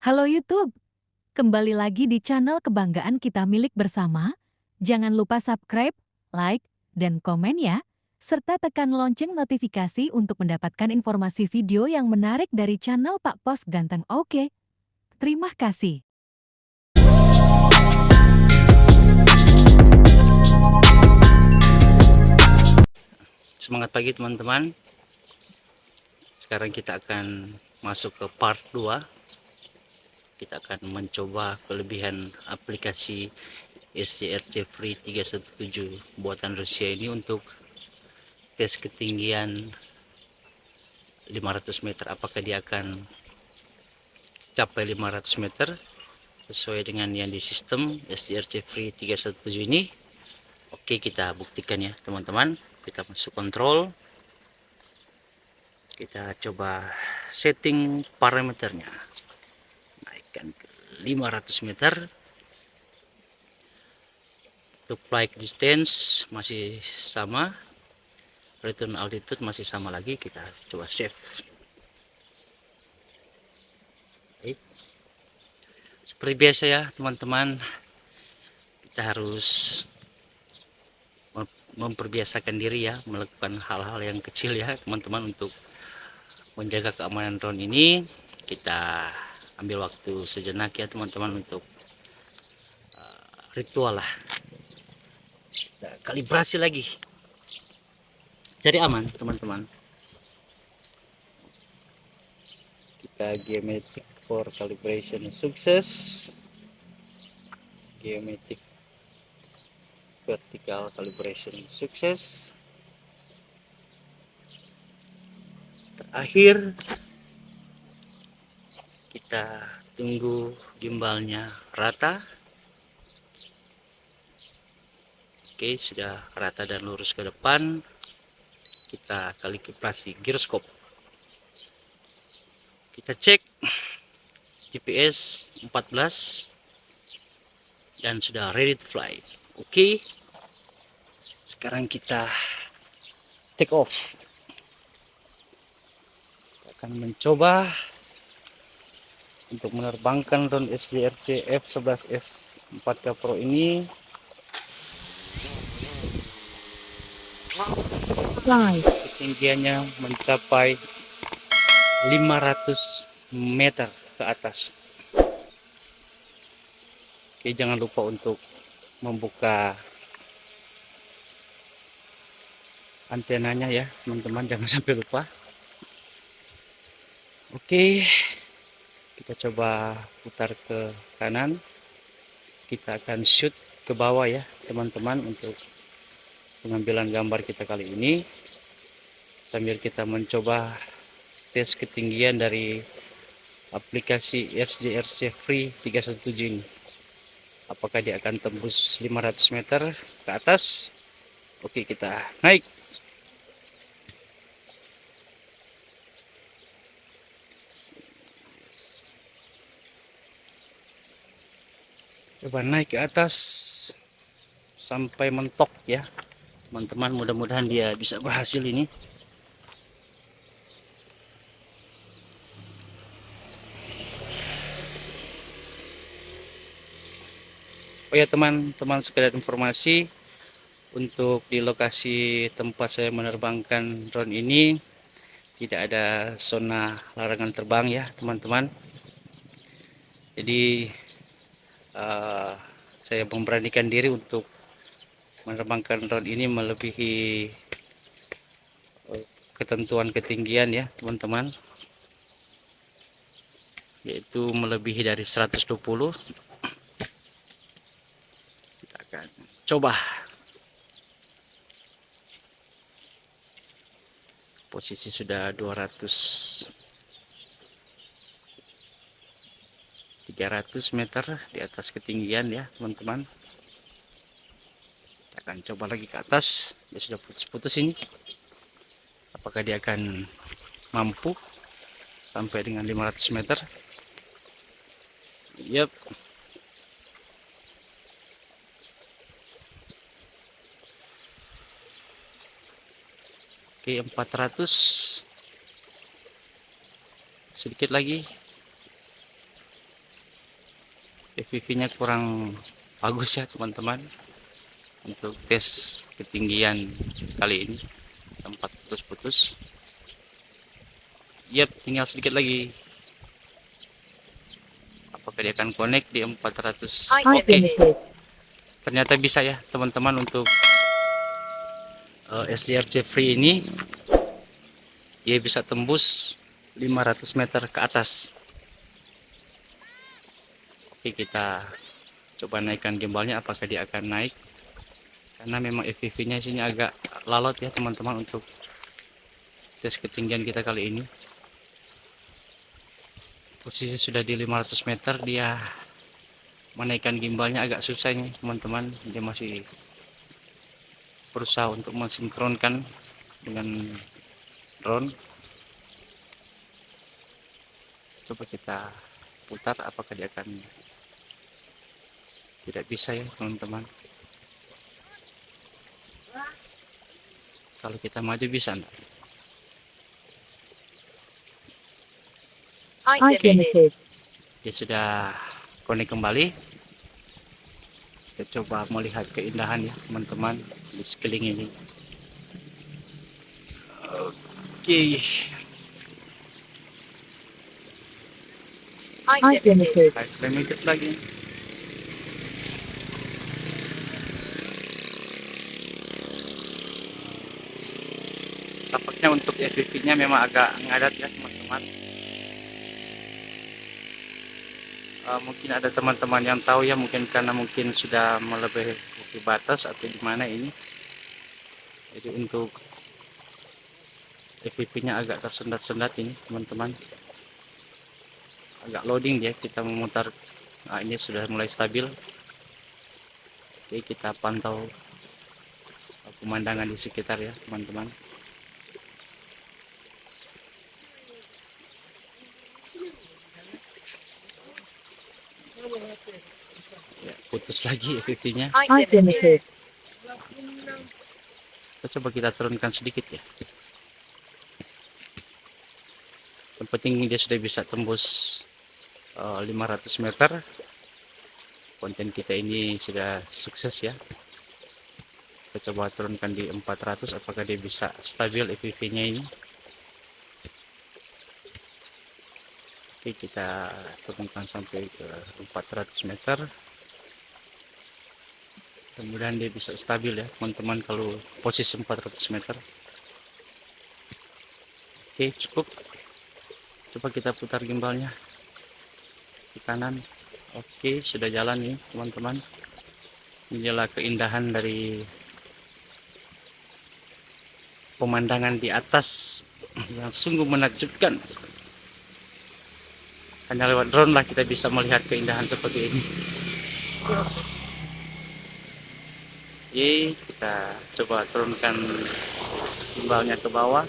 Halo YouTube, kembali lagi di channel kebanggaan kita milik bersama. Jangan lupa subscribe, like, dan komen ya. Serta tekan lonceng notifikasi untuk mendapatkan informasi video yang menarik dari channel Pak Pos Ganteng. Oke, terima kasih. Semangat pagi teman-teman. Sekarang kita akan masuk ke part 2. Kita akan mencoba kelebihan aplikasi SJRC Free 317 buatan Rusia ini untuk tes ketinggian 500 meter. Apakah dia akan capai 500 meter sesuai dengan yang di sistem SJRC Free 317 ini? Oke, kita buktikan ya teman-teman. Kita masuk kontrol. Kita coba setting parameternya, naikkan ke 500 meter. Untuk flight distance masih sama, return altitude masih sama lagi. Kita coba save. Oke. Seperti biasa ya teman-teman, kita harus memperbiasakan diri ya, melakukan hal-hal yang kecil ya teman-teman untuk menjaga keamanan drone ini. Kita ambil waktu sejenak ya teman-teman untuk ritual lah. Kita kalibrasi lagi, jadi aman teman-teman. Kita geometric for calibration sukses, geometric vertical calibration sukses. Terakhir kita tunggu gimbalnya rata. Oke, sudah rata dan lurus ke depan. Kita kalibrasi giroskop. Kita cek GPS 14 dan sudah ready to fly. Oke, sekarang kita take off. Kita akan mencoba untuk menerbangkan drone SJRC F11S 4K Pro ini. Ketinggiannya mencapai 500 meter ke atas. Oke, jangan lupa untuk membuka antenanya ya teman-teman, jangan sampai lupa. Oke, kita coba putar ke kanan. Kita akan shoot ke bawah ya teman-teman untuk pengambilan gambar kita kali ini, sambil kita mencoba tes ketinggian dari aplikasi SJRC Free 317 ini. Apakah dia akan tembus 500 meter ke atas? Oke, kita naik. Coba naik ke atas sampai mentok ya teman-teman, mudah-mudahan dia bisa berhasil ini. Oh ya teman-teman, sekedar informasi, untuk di lokasi tempat saya menerbangkan drone ini tidak ada zona larangan terbang ya teman-teman. Jadi saya memberanikan diri untuk menerbangkan drone ini melebihi ketentuan ketinggian ya teman-teman, yaitu melebihi dari 120. Kita akan coba. Posisi sudah 300 meter di atas ketinggian ya teman-teman. Kita akan coba lagi ke atas. Dia sudah putus-putus ini. Apakah dia akan mampu sampai dengan 500 meter? Yap. Oke, 400. Sedikit lagi. FPV-nya kurang bagus ya teman-teman. Untuk tes ketinggian kali ini sempat putus-putus. Yap, tinggal sedikit lagi. Apakah dia akan connect di 400? Oke, ternyata bisa ya teman-teman. Untuk SDR Jeffrey ini dia bisa tembus 500 meter ke atas. Oke, kita coba naikkan gimbalnya, apakah dia akan naik, karena memang FPV nya sini agak lalot ya teman-teman untuk tes ketinggian kita kali ini. Posisi sudah di 500 meter, dia menaikkan gimbalnya agak susah nih teman-teman. Dia masih berusaha untuk mensinkronkan dengan drone. Coba kita putar, apakah dia akan, tidak bisa ya teman-teman. Kalau kita maju bisa enggak? Dia sudah connect kembali. Kita coba melihat keindahan ya teman-teman di sekeliling ini. Oke, limited lagi. Tampaknya untuk FPV-nya memang agak ngadat ya teman-teman. Mungkin ada teman-teman yang tahu ya, mungkin karena mungkin sudah melebihi batas atau gimana ini. Jadi untuk FPV-nya agak tersendat-sendat ini teman-teman. Agak loading dia, kita memutar. Nah, ini sudah mulai stabil. Oke, kita pantau pemandangan di sekitar ya teman-teman. Ya, putus lagi FPV-nya. Kita coba kita turunkan sedikit ya. Yang penting dia sudah bisa tembus 500 meter. Konten kita ini sudah sukses ya. Kita coba turunkan di 400, apakah dia bisa stabil FPV-nya ini. Oke, kita turunkan sampai ke 400 meter. Kemudian dia bisa stabil ya teman-teman kalau posisi 400 meter. Oke, cukup. Coba kita putar gimbalnya ke kanan. Oke, sudah jalan nih teman-teman. Inilah keindahan dari pemandangan di atas yang sungguh menakjubkan. Hanya lewat drone lah kita bisa melihat keindahan seperti ini. Oke, kita coba turunkan gimbalnya ke bawah.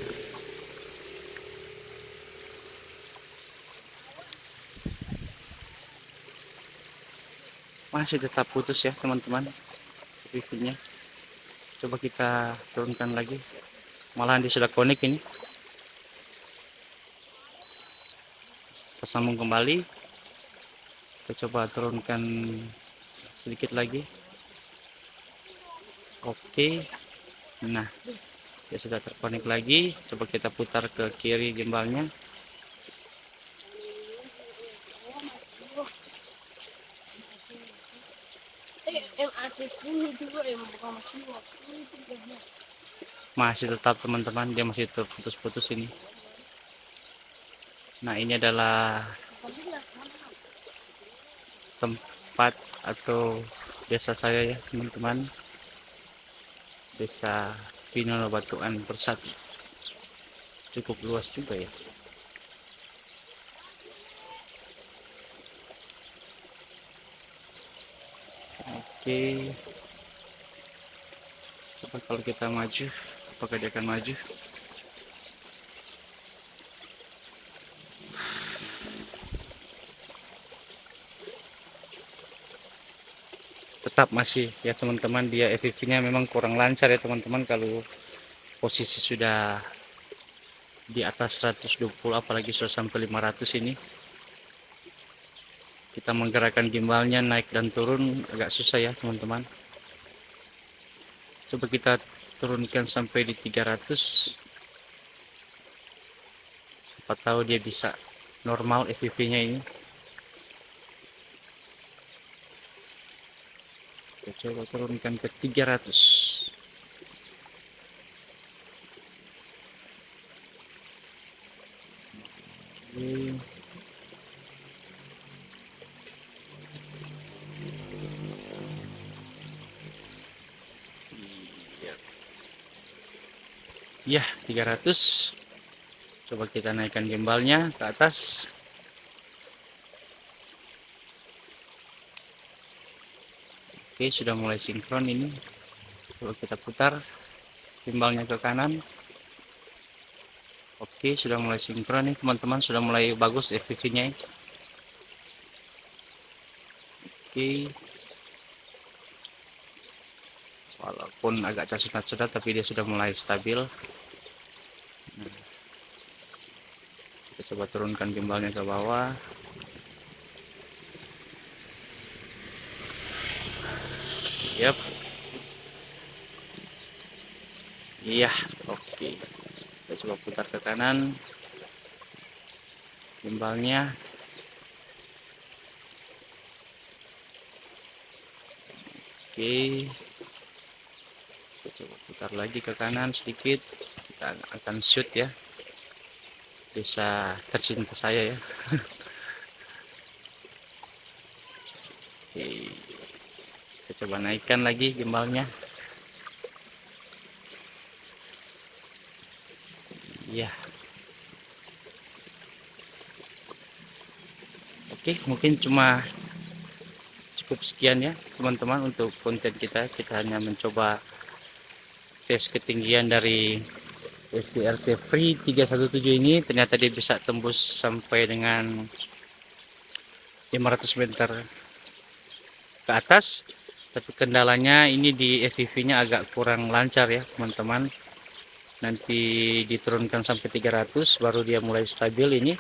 Masih tetap putus ya teman-teman FPV-nya. Coba kita turunkan lagi. Malahan dia sudah connect ini. Tersambung kembali. Kita coba turunkan sedikit lagi. Oke, nah dia sudah terkonek lagi. Coba kita putar ke kiri gimbalnya. Masih tetap teman-teman, dia masih terputus-putus ini. Nah, ini adalah tempat atau desa saya ya teman-teman. Desa Pinono Batuan Persatu. Cukup luas juga ya. Oke, coba kalau kita maju, apakah dia akan maju? Tetap masih ya teman-teman, dia FPV-nya memang kurang lancar ya teman-teman. Kalau posisi sudah di atas 120, apalagi sudah sampai 500 ini. kita menggerakkan gimbalnya naik dan turun agak susah ya teman-teman. Coba kita turunkan sampai di 300, siapa tahu dia bisa normal FPV nya ini. Kita coba turunkan ke 300. Oke. Ya, 300. Coba kita naikkan gimbalnya ke atas. Oke, sudah mulai sinkron ini. Coba kita putar gimbalnya ke kanan. Oke, sudah mulai sinkron nih teman-teman, sudah mulai bagus FPV-nya. Oke. Walaupun agak tersendat-sendat tapi dia sudah mulai stabil. Nah, kita coba turunkan gimbalnya ke bawah. Yap. Iya, oke. Kita coba putar ke kanan gimbalnya. Oke. Kita coba putar lagi ke kanan sedikit. Kita akan shoot ya. Desa tercinta saya ya. Oke. Kita coba naikkan lagi gimbalnya. Ya. Oke, mungkin cukup sekian ya teman-teman untuk konten kita. Kita hanya mencoba tes ketinggian dari STRC Free 317 ini. Ternyata dia bisa tembus sampai dengan 500 meter ke atas. Tapi kendalanya ini di FPV nya agak kurang lancar ya teman-teman. Nanti diturunkan sampai 300 baru dia mulai stabil ini.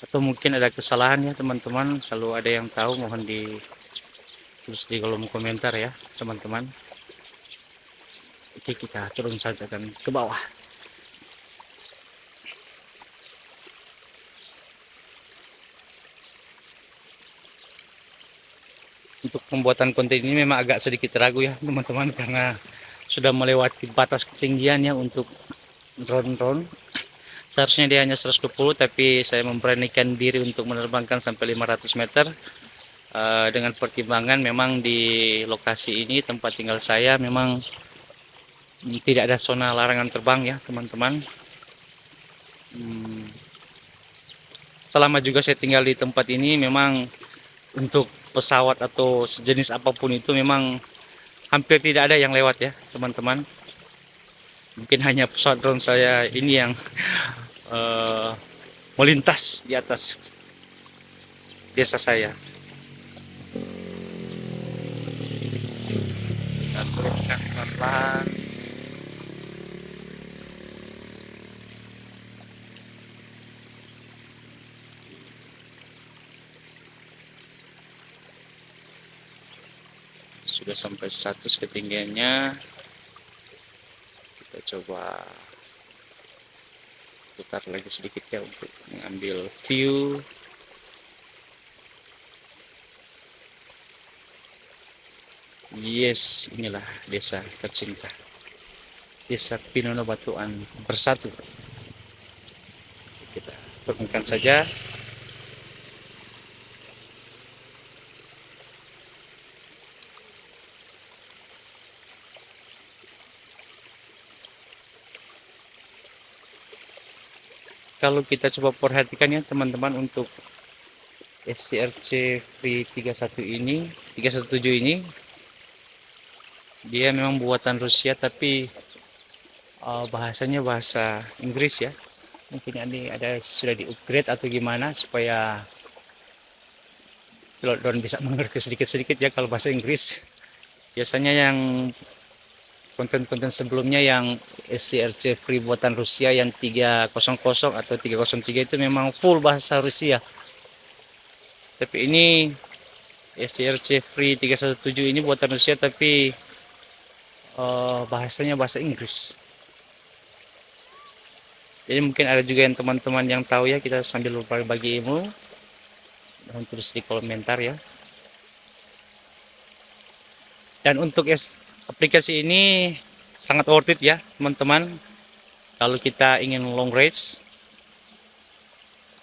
Atau mungkin ada kesalahan ya teman-teman. Kalau ada yang tahu mohon ditulis di kolom komentar ya teman-teman. Oke, kita turun saja kan ke bawah. Untuk pembuatan konten ini memang agak sedikit ragu ya teman-teman, karena sudah melewati batas ketinggiannya untuk drone. Seharusnya dia hanya 120, tapi saya memberanikan diri untuk menerbangkan sampai 500 meter. Dengan pertimbangan memang di lokasi ini tempat tinggal saya memang tidak ada zona larangan terbang ya teman-teman. Selama juga saya tinggal di tempat ini memang untuk pesawat atau sejenis apapun itu memang hampir tidak ada yang lewat ya teman-teman. Mungkin hanya pesawat drone saya ini yang melintas di atas desa saya. Kita turunkan pelan-pelan. Sudah sampai 100 ketinggiannya. Kita coba putar lagi sedikit ya untuk mengambil view. Yes, inilah desa tercinta, Desa Pinono Batuan Bersatu. Kita turunkan saja. Kalau kita coba perhatikan ya teman-teman, untuk STRC V31 ini, 317 ini, dia memang buatan Rusia tapi bahasanya bahasa Inggris ya. Mungkin ini ada sudah di-upgrade atau gimana supaya pilot drone bisa mengerti sedikit-sedikit ya kalau bahasa Inggris. Biasanya yang konten-konten sebelumnya yang STRC Free buatan Rusia yang 300 atau 303 itu memang full bahasa Rusia. Tapi ini SDRC Free 317 ini buatan Rusia, tapi bahasanya bahasa Inggris. Jadi mungkin ada juga yang teman-teman yang tahu ya, kita sambil berbagi ilmu, dan tulis di komentar ya. Dan untuk aplikasi ini sangat worth it ya teman-teman. Kalau kita ingin long range,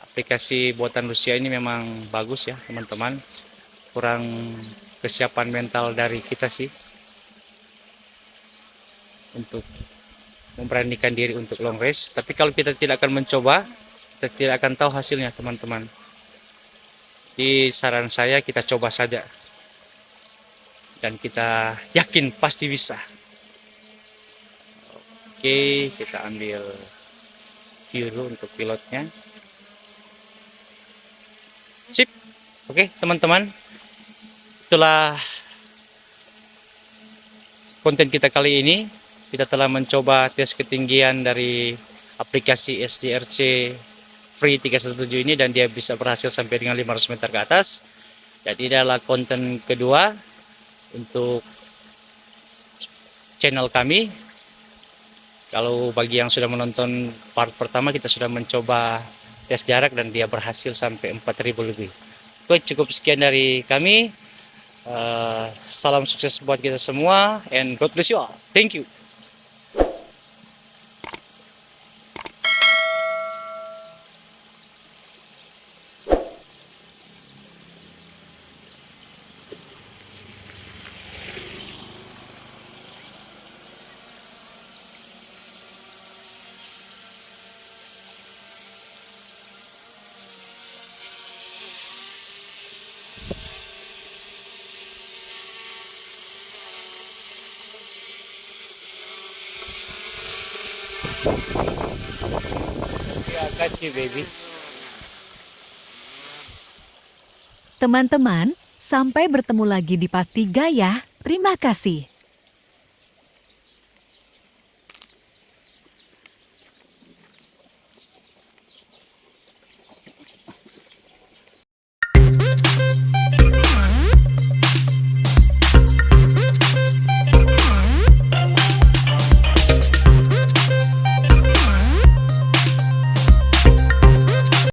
aplikasi buatan Rusia ini memang bagus ya teman-teman. Kurang kesiapan mental dari kita sih untuk memberanikan diri untuk long race. Tapi kalau kita tidak akan mencoba, kita tidak akan tahu hasilnya teman-teman. Di saran saya kita coba saja, dan kita yakin pasti bisa. Oke, kita ambil view dulu untuk pilotnya. Sip. Oke teman-teman, itulah konten kita kali ini. Kita telah mencoba tes ketinggian dari aplikasi SDRC Free 317 ini, dan dia bisa berhasil sampai dengan 500 meter ke atas. Dan ini adalah konten kedua untuk channel kami. Kalau bagi yang sudah menonton part pertama, kita sudah mencoba tes jarak dan dia berhasil sampai 4000 lebih. Oke, cukup sekian dari kami. Salam sukses buat kita semua, and God bless you all. Thank you. I got you, baby. Teman-teman, sampai bertemu lagi di part 3 ya. Terima kasih.